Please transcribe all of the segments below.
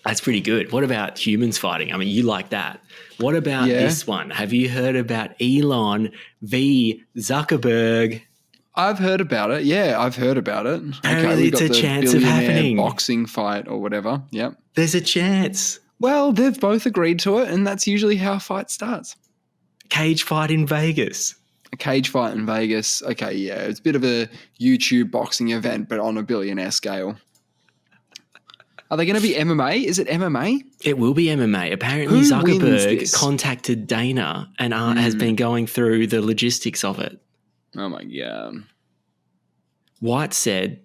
That's pretty good. What about humans fighting? I mean, you like that. What about this one? Have you heard about Elon v. Zuckerberg? I've heard about it. Yeah, I've heard about it. Apparently it's a chance of happening. Boxing fight or whatever. Yep. There's a chance. Well, they've both agreed to it, and that's usually how a fight starts. Cage fight in Vegas. A cage fight in Vegas. Okay, yeah. It's a bit of a YouTube boxing event, but on a billionaire scale. Are they going to be MMA? Is it MMA? It will be MMA. Apparently, Zuckerberg contacted Dana and has been going through the logistics of it. Oh, my God. White said,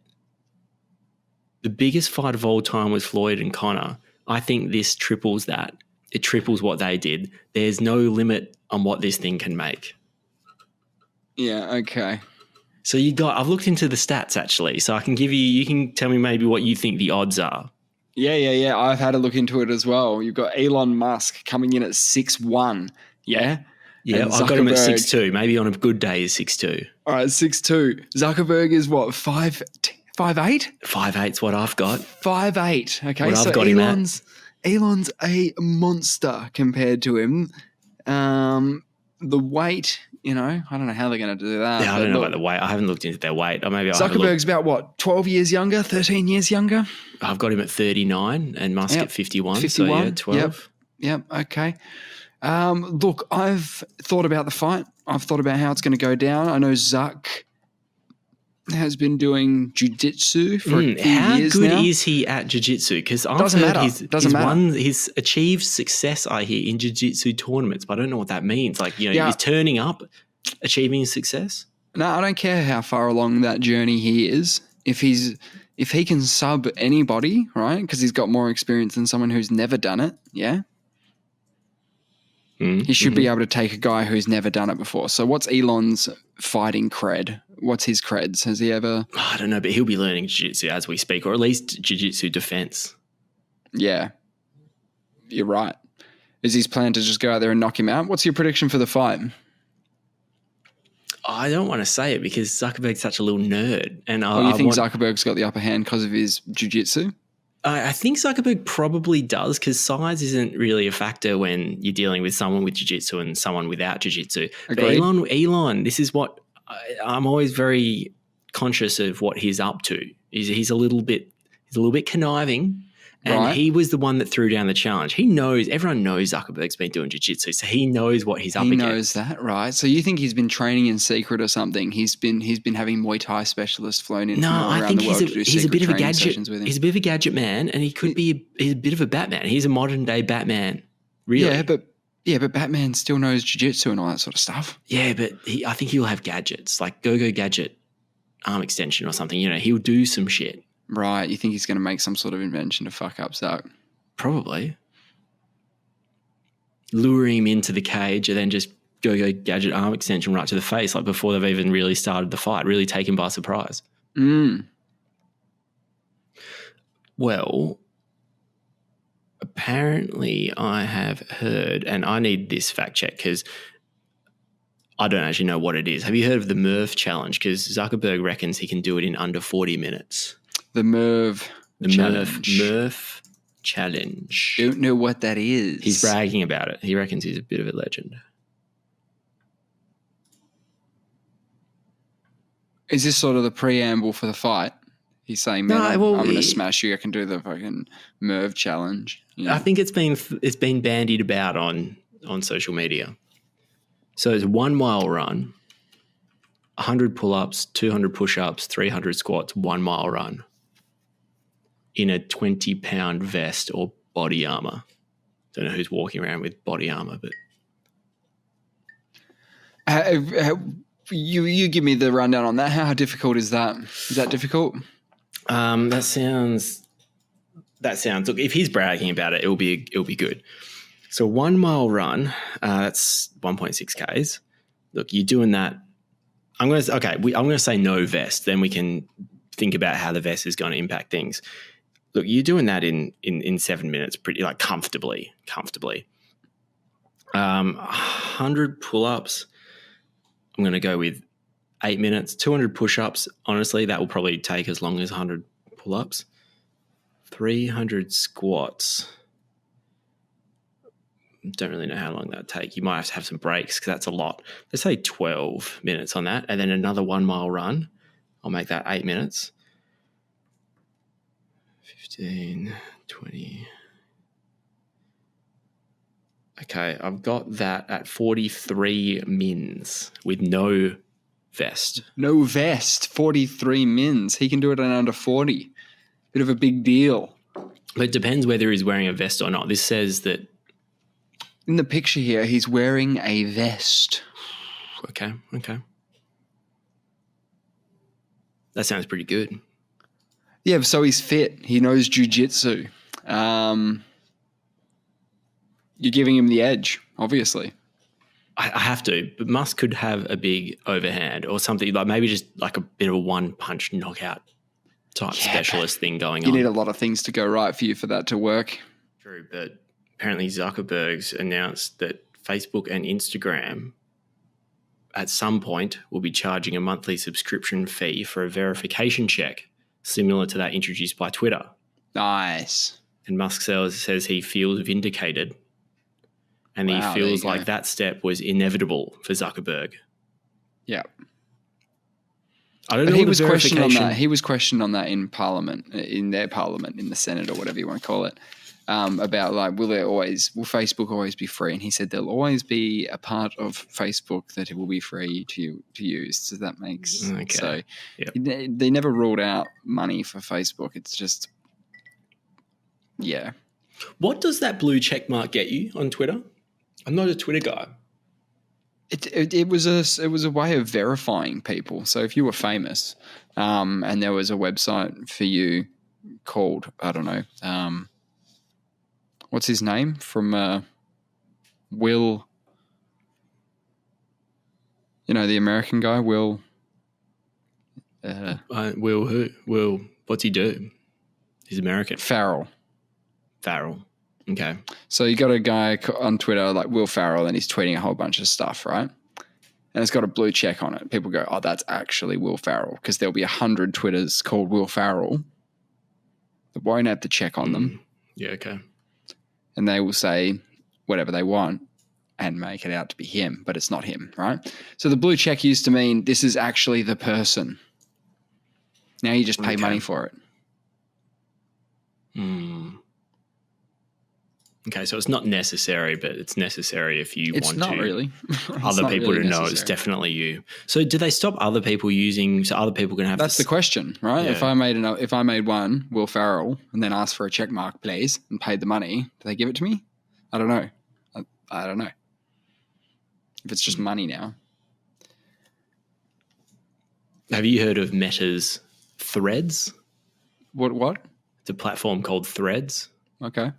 the biggest fight of all time was Floyd and Conor. I think this triples that. It triples what they did. There's no limit on what this thing can make. Yeah, okay. So I've looked into the stats actually, so I can you can tell me maybe what you think the odds are. Yeah. I've had a look into it as well. You've got Elon Musk coming in at 6'1", yeah? Yeah, I've got him at 6'2". Maybe on a good day is 6'2". All right, 6'2". Zuckerberg is what, 5'8"? 5'8's what I've got. 5'8". Okay, what so I've got Elon's a monster compared to him. The weight, I don't know how they're going to do that. Yeah, I don't know about the weight. I haven't looked into their weight. Or maybe Zuckerberg's about what, 12 years younger, 13 years younger? I've got him at 39 and Musk at 51. 51. So yeah, 12. Yep. Okay. Look, I've thought about the fight. I've thought about how it's going to go down. I know Zuck has been doing jiu-jitsu for a few years now. How good is he at jiu-jitsu? Because I've heard he's achieved success, I hear, in jiu-jitsu tournaments, but I don't know what that means. Like, he's turning up, achieving success. No, I don't care how far along that journey he is. If he can sub anybody, right, because he's got more experience than someone who's never done it, yeah? He should be able to take a guy who's never done it before. So what's Elon's fighting cred? What's his creds? Has he ever? I don't know, but he'll be learning jiu-jitsu as we speak, or at least jiu-jitsu defense. Yeah, you're right. Is his plan to just go out there and knock him out? What's your prediction for the fight? I don't want to say it because Zuckerberg's such a little nerd. And you think Zuckerberg's got the upper hand because of his jiu-jitsu? I think Zuckerberg probably does because size isn't really a factor when you're dealing with someone with jiu-jitsu and someone without jiu-jitsu. Agreed. But Elon, this is what I'm always very conscious of what he's up to. He's a little bit conniving, and he was the one that threw down the challenge. Everyone knows Zuckerberg's been doing jiu-jitsu, so he knows what he's up against. He knows that, right? So you think he's been training in secret or something? He's been having Muay Thai specialists flown in from around the world to do secret training sessions with him. He's a bit of a gadget man, and he could be he's a bit of a Batman. He's a modern day Batman, really. Yeah, but Batman still knows jiu-jitsu and all that sort of stuff. Yeah, but I think he'll have gadgets like go gadget arm extension or something. He'll do some shit. Right, you think he's going to make some sort of invention to fuck up Zuck? Probably. Lure him into the cage and then just go gadget arm extension right to the face, like before they've even really started the fight, really take him by surprise. Well, apparently I have heard, and I need this fact check because I don't actually know what it is. Have you heard of the Murph challenge? Because Zuckerberg reckons he can do it in under 40 minutes. The Murph challenge. Don't know what that is. He's bragging about it. He reckons he's a bit of a legend. Is this sort of the preamble for the fight? He's saying, "Man, I'm going to smash you. I can do the fucking Merv challenge." I think it's been bandied about on social media. So it's a 1 mile run, 100 pull-ups, 200 push-ups, 300 squats, 1 mile run in a 20-pound vest or body armor. Don't know who's walking around with body armor, but you give me the rundown on that. How difficult is that? Is that difficult? That sounds. Look, if he's bragging about it, it'll be good. So 1 mile run, that's 1.6 Ks. Look, you're doing that. I'm going to say no vest. Then we can think about how the vest is going to impact things. Look, you're doing that in 7 minutes, pretty like comfortably. 100 pull-ups. I'm going to go with 8 minutes. 200 push-ups. Honestly, that will probably take as long as 100 pull-ups. 300 squats. Don't really know how long that'd take. You might have to have some breaks because that's a lot. Let's say 12 minutes on that, and then another 1 mile run. I'll make that 8 minutes. 15, 20. Okay, I've got that at 43 mins with no vest. No vest, 43 mins. He can do it in under 40. Bit of a big deal. But it depends whether he's wearing a vest or not. This says that... In the picture here, he's wearing a vest. Okay. That sounds pretty good. Yeah, so he's fit. He knows jiu-jitsu. You're giving him the edge, obviously. I have to, but Musk could have a big overhand or something, like maybe just like a bit of a one-punch knockout type specialist thing going on. You need a lot of things to go right for you for that to work. True, but apparently Zuckerberg's announced that Facebook and Instagram at some point will be charging a monthly subscription fee for a verification check, similar to that introduced by Twitter. Nice. And Musk says he feels vindicated, and he feels like that step was inevitable for Zuckerberg. Yeah. I don't know. He was questioned on that. He was questioned on that in Parliament, in their Parliament, in the Senate or whatever you want to call it, about like, will Facebook always be free? And he said there'll always be a part of Facebook that it will be free to use. So that makes sense. So they never ruled out money for Facebook. It's just, yeah. What does that blue check mark get you on Twitter? I'm not a Twitter guy. It was a way of verifying people. So if you were famous, and there was a website for you called, I don't know, what's his name from Will? You know, the American guy, Will. Will who? Will, what's he do? He's American. Farrell. Okay. So you got a guy on Twitter like Will Farrell, and he's tweeting a whole bunch of stuff, right? And it's got a blue check on it. People go, oh, that's actually Will Farrell, because there'll be 100 Twitters called Will Farrell that won't have to check on them. Yeah, okay. And they will say whatever they want and make it out to be him, but it's not him, right? So the blue check used to mean this is actually the person. Now you just pay money for it. Okay, so it's not necessary, but it's necessary if you want to. It's not really. Other people to know it's definitely you. So do they stop other people using? So other people can have. That's the question, right? Yeah. If I made one Will Farrell and then asked for a check mark, please, and paid the money, do they give it to me? I don't know. I don't know. If it's just money now. Have you heard of Meta's Threads? What? It's a platform called Threads. Okay.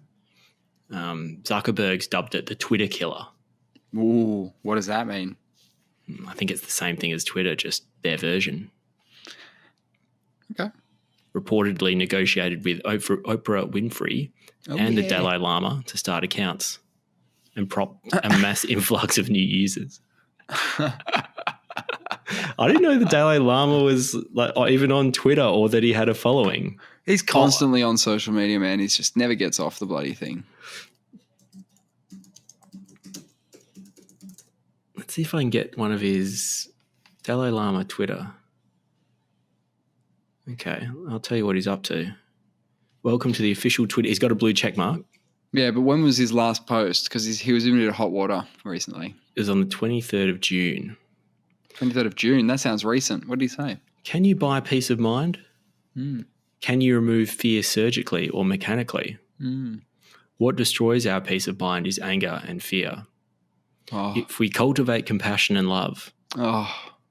Zuckerberg's dubbed it the Twitter killer. Ooh, what does that mean? I think it's the same thing as Twitter, just their version. Okay. Reportedly negotiated with Oprah Winfrey and the Dalai Lama to start accounts and prop a mass influx of new users. I didn't know the Dalai Lama was like even on Twitter or that he had a following. He's constantly on social media, man. He just never gets off the bloody thing. Let's see if I can get one of his Dalai Lama Twitter. Okay, I'll tell you what he's up to. Welcome to the official Twitter. He's got a blue check mark. Yeah, but when was his last post? Because he was in hot water recently. It was on the 23rd of June. 23rd of June? That sounds recent. What did he say? Can you buy peace of mind? Can you remove fear surgically or mechanically? What destroys our peace of mind is anger and fear. If we cultivate compassion and love,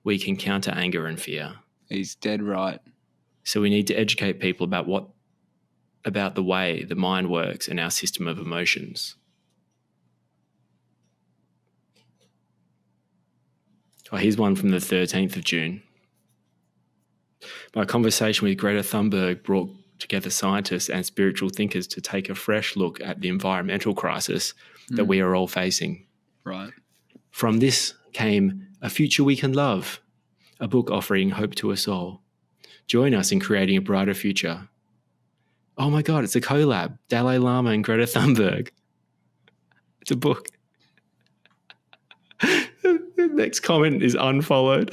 we can counter anger and fear. He's dead right. So we need to educate people about the way the mind works and our system of emotions. Here's one from the 13th of June. My conversation with Greta Thunberg brought together scientists and spiritual thinkers to take a fresh look at the environmental crisis that we are all facing. Right. From this came A Future We Can Love, a book offering hope to us all. Join us in creating a brighter future. Oh my God, it's a collab. Dalai Lama and Greta Thunberg. It's a book. The next comment is unfollowed.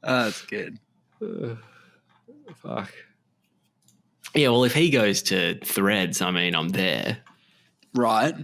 That's good. Fuck. Yeah, well, if he goes to Threads, I mean, I'm there. Right.